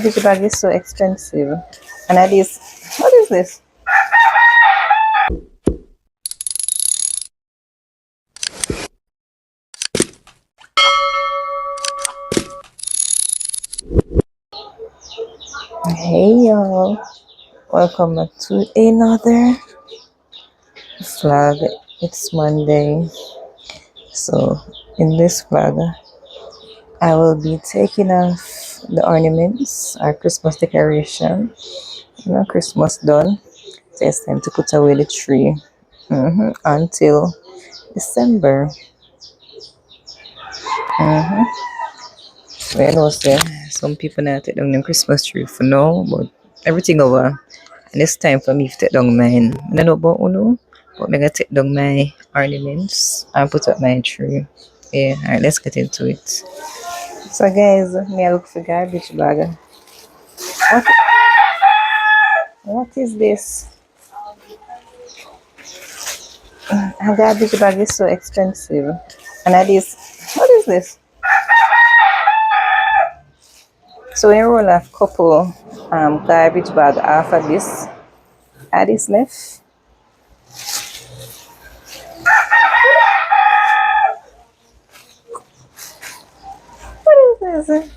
garbage bag is so expensive. And at least, what is this? Hey y'all, welcome back to another vlog. It's Monday, so in this vlog, I will be taking off the ornaments, our Christmas decoration. Christmas done, so it's time to put away the tree until December. Mm-hmm. So I know say some people now take down them Christmas tree for now, but everything over. And it's time for me to take down mine. I don't know about Uno, but I'm gonna take down my ornaments and put up my tree. Yeah, alright, let's get into it. So guys, may I look for garbage bag. What what is this? A garbage bag is so expensive. And at least, what is this? So we roll a couple garbage bag off of this. Add this left. What is this?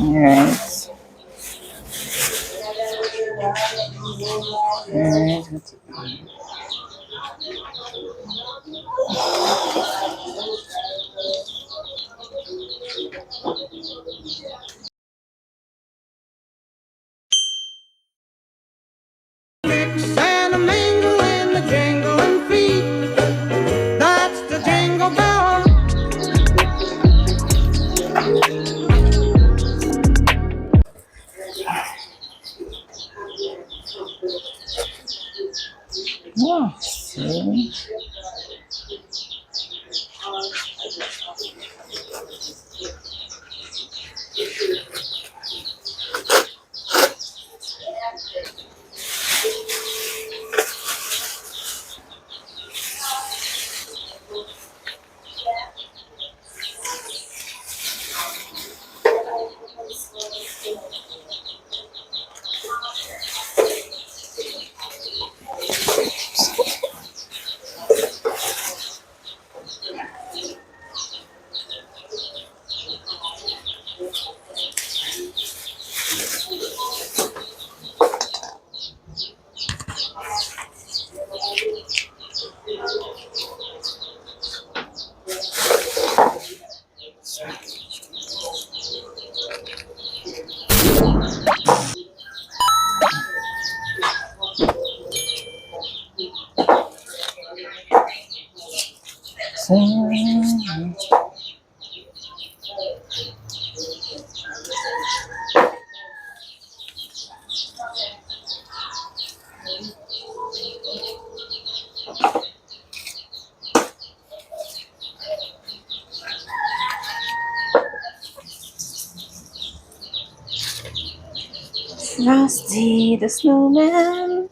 Alright. Alright. And a mingle in the jingling feet. That's the jingle bell. Oh, see. Frosty the snowman.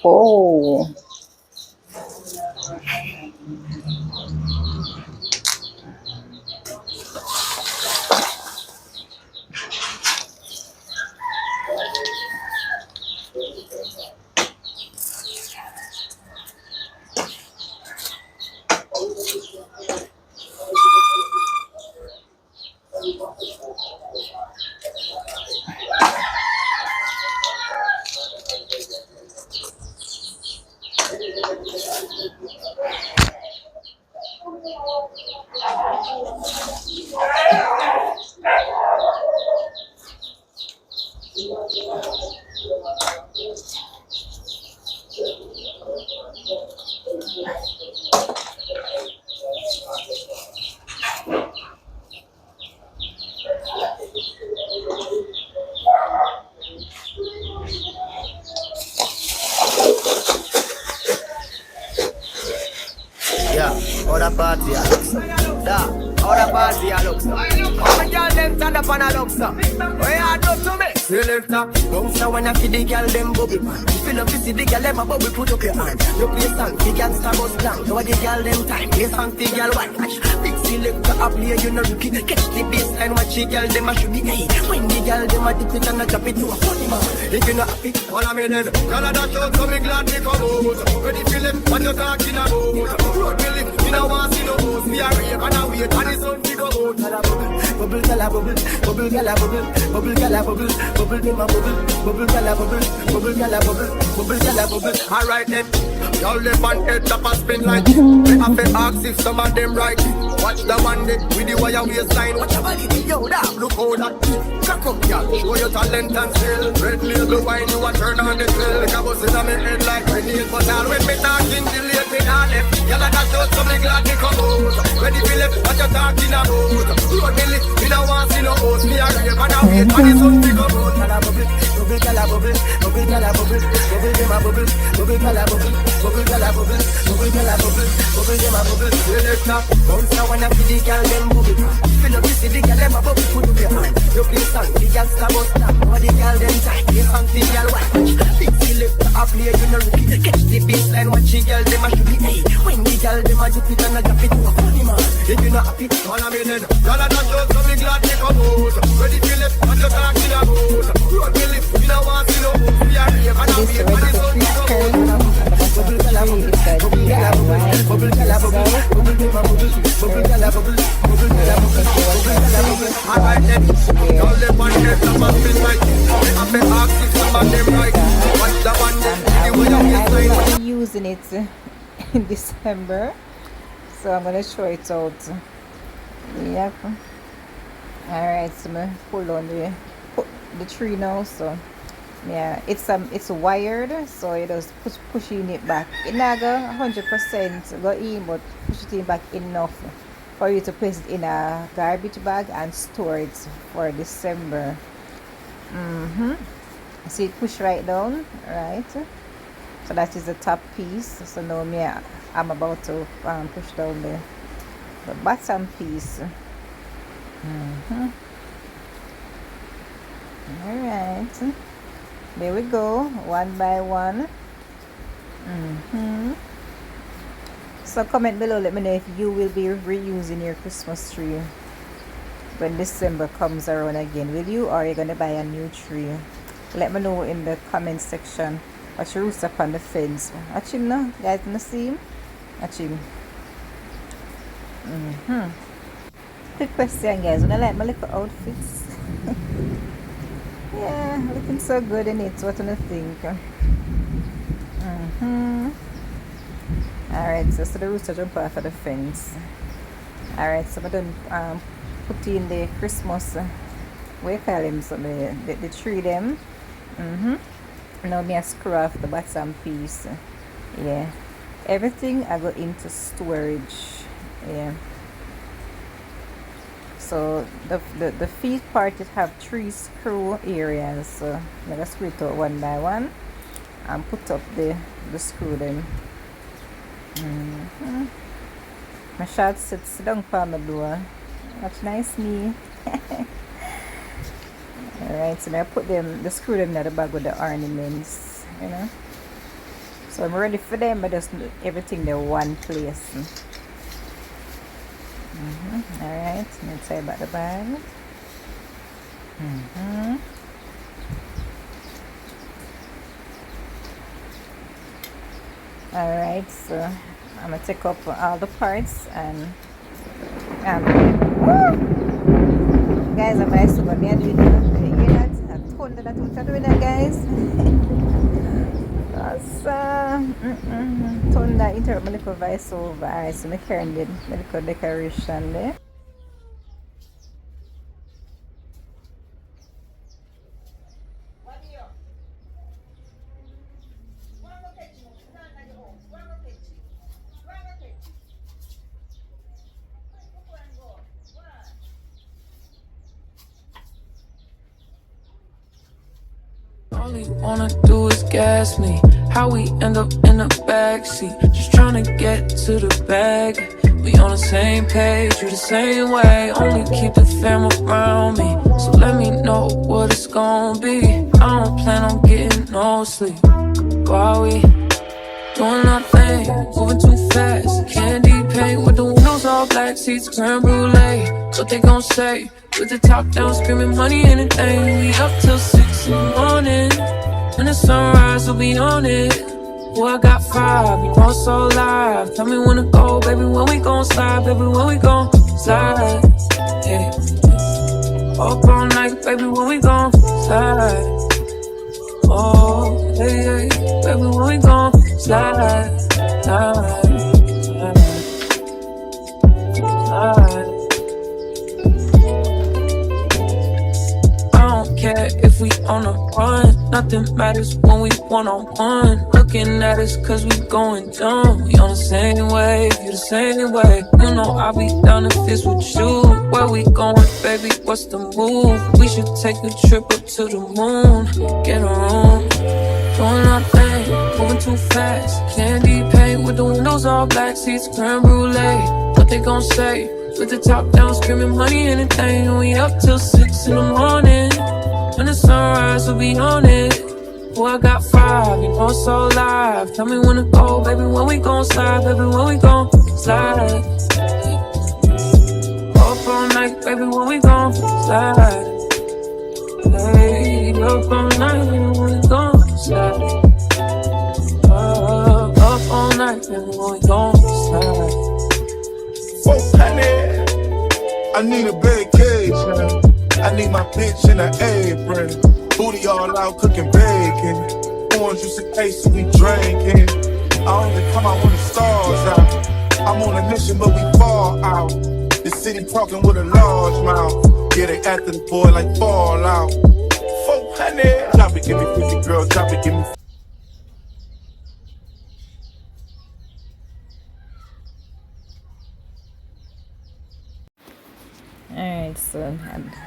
Oh. Yeah. Other party I look so. Da, other party I look so. All my girl them stand up and I look so. What you do to me? Selector, bounce now when I see the girl them bubble man. Feel up to see the girl them a bubble, put up your hand. You play song, the girl star bus down. Now the girl them time, play song, the girl white watch. Big selector up here, you know rookie. Catch the baseline, watch the girl them a shoot me. Hey, when the girl them a dip it and a drop it to a funny man. If you not happy, all I'm in it. Girl a dash out, so me glad me come out. Ready feel it, what you talking about? Road me live, me no want see no host. Me a rave and a wait, and the sun fi go out. Bubble, gala bubble, bubble, gala bubble, bubble, gala bubble, bubble, dem a bubble, bubble, gala bubble, bubble, gala bubble, bubble, gala bubble. Alright then, y'all live on head top and spin like it. Me have to ask if some of them right it. Watch the one day with the wire waistline. Watch your body, yo, that look how that. Cock up, y'all, show your talent and skill. Red label wine, you a turn on the grill. Like a bus in my head like grenade, but all when me talking, delay me all left. Y'all a dash out, so me glad me come out. Ready for left, what you talking about? Road me lift, me no want see no host. Me a rave and a wait, and the sun fi go out. Bubble, gala bubble, bubble, gala bubble, bubble, dem a bubble, bubble, gala bubble, bubble, gala bubble, bubble, gala bubble, bubble, dem a bubble. Selector, bounce now when I see the girl them bubble. Feel up, see the girl them a bubble, put up your hand. You play song, the girl star bus down. Now the girl them tight, play song, the girl white watch. Big selector up here, you know rookie. Catch the baseline, watch the girl them a shoot me. Hey, when the girl them a dip it and a drop it to a funny man. If you not happy, all I'm in it. Y'all a dash out, so me glad me come out. Ready to live, what you talking about? Road me live, you know want to know. We are here, and I'm here, and the sun fi go out. Bubble, gala bubble, bubble, gala bubble, bubble, gala bubble, bubble, dem a bubble, bubble, gala bubble, bubble, gala bubble, bubble, gala bubble. Alright then, y'all live on head top and spin like it. Me have to ask if some of them right. Watch the one day, the way you waistline. I will be using it in December, so I'm gonna show it out. Yep. Alright, so I'm gonna pull on the tree now. So yeah, it's wired, so you just pushing it back. It not go 100% go in, but push it in back enough for you to place it in a garbage bag and store it for December. See it push right down, right? So that is the top piece. So now I'm about to push down the bottom piece. Alright, there we go, one by one. So comment below, let me know if you will be reusing your Christmas tree when December comes around again. Will you, or are you gonna buy a new tree? Let me know in the comment section. Watch your rooster up on the fence. Watch him now, guys, wanna see him? Watch him. Quick question, guys, when I like my little outfits. Yeah, looking so good in it. What do you think? Alright, so the rooster jump off of the fence. Alright, so I'm done put in the Christmas, what you call them, so the tree them. Now me I screw off the bottom piece. Yeah, everything I go into storage. Yeah. So the feet part, it have 3 screw areas. So I'm gonna screw it out one by one and put up the screw them. My shot sits down on the door. That's nice me. Alright, so now I put the screw them in the bag with the ornaments, you know. So I'm ready for them, but just everything in one place. Alright, let's say about the bag. Alright, so I'm gonna take up all the parts and guys, I'm nice to go there doing that. You hear that? I told that what I'm doing that, guys. That's turn that interrupt my little voice over. Alright, so I'm carrying the little decoration there. All he wanna do is gas me. How we end up in the backseat, just tryna get to the bag. We on the same page, you the same way. Only keep the fam around me, so let me know what it's gon' be. I don't plan on getting no sleep while we doing our thing, moving too fast. Candy paint with the windows all black, seats creme brulee. What they gon' say? With the top down, screaming money, anything. We up till 6 in the morning. When the sunrise, we'll be on it. Boy, I got 5, we going so live. Tell me when to go, baby, when we gon' slide. Baby, when we gon' slide. Yeah. Up all night, baby, when we gon' slide. Oh, hey, hey, baby, when we gon' slide, slide, slide. I don't care if we on a run, nothing matters when we one-on-one. Looking at us cause we going dumb. We on the same wave, you the same way. You know I'll be down if it's with you. Where we going, baby, what's the move? We should take a trip up to the moon. Get a room, doing our thing, moving too fast. Candy paint with the windows all black, seats creme brulee. What they gon' say? With the top down, screaming money, anything. We up till 6 in the morning. When the sunrise, we'll be on it. Boy, I got 5, you know so live. Tell me when to go, baby, when we gon' slide. Baby, when we gon' slide. Up all night, baby, when we gon' slide. Hey, up all night, baby, when we gon' slide. Up all night, baby, when we gon' slide. I need a vacation. I need my bitch in an apron. Booty all out cooking bacon. Orange juice and ace we drinking. I only come out when the stars out. I'm on a mission but we fall out. The city talking with a large mouth. Yeah, they after the boy like Fallout. 400. Drop it, give me 50, girl. Drop it, give me. Alright, so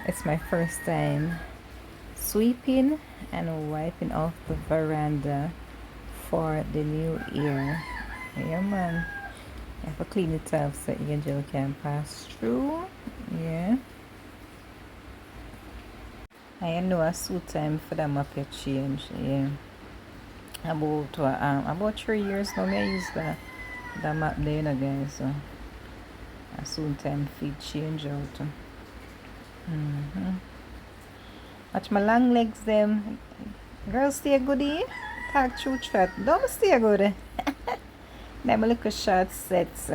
it's my first time sweeping and wiping off the veranda for the new year. Yeah, man. I have to clean it up so Angel can pass through. Yeah. I know a suit time for them up here change. Yeah. About 3 years now I use the map there, you know, guys. So a soon time feed change out. Watch my long legs them. Girls stay goodie. Talk through chat. Don't stay good. Them little short sets.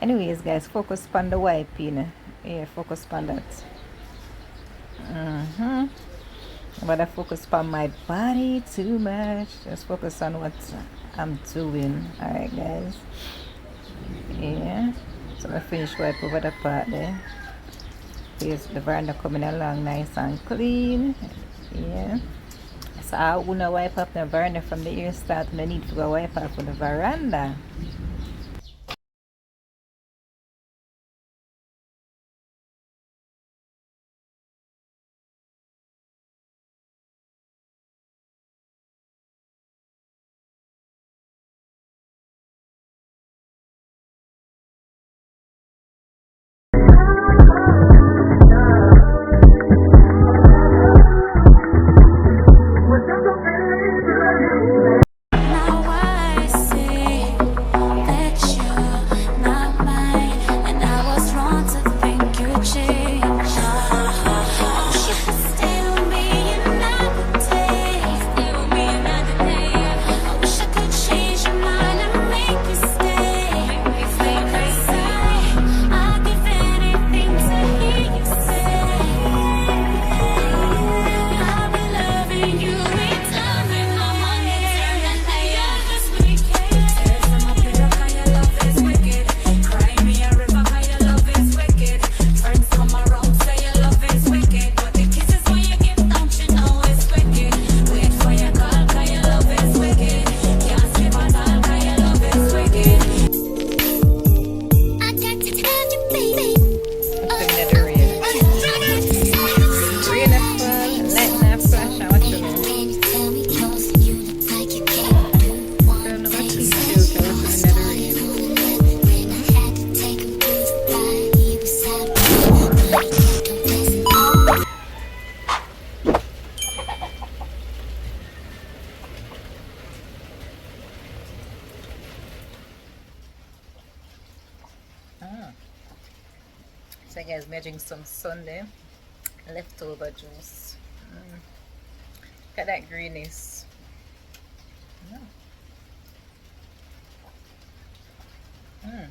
Anyways, guys, focus on the wiping. Yeah, focus on that. But I focus on my body too much. Just focus on what I'm doing. Alright, guys. Yeah. So I finish wipe over the part there. Here's the veranda coming along nice and clean. Yeah. So I wanna wipe up the veranda from the ear start. I need to go wipe up on the veranda. Now I see So guys, me drink some Sunday leftover juice. Look at that greenness. Mm.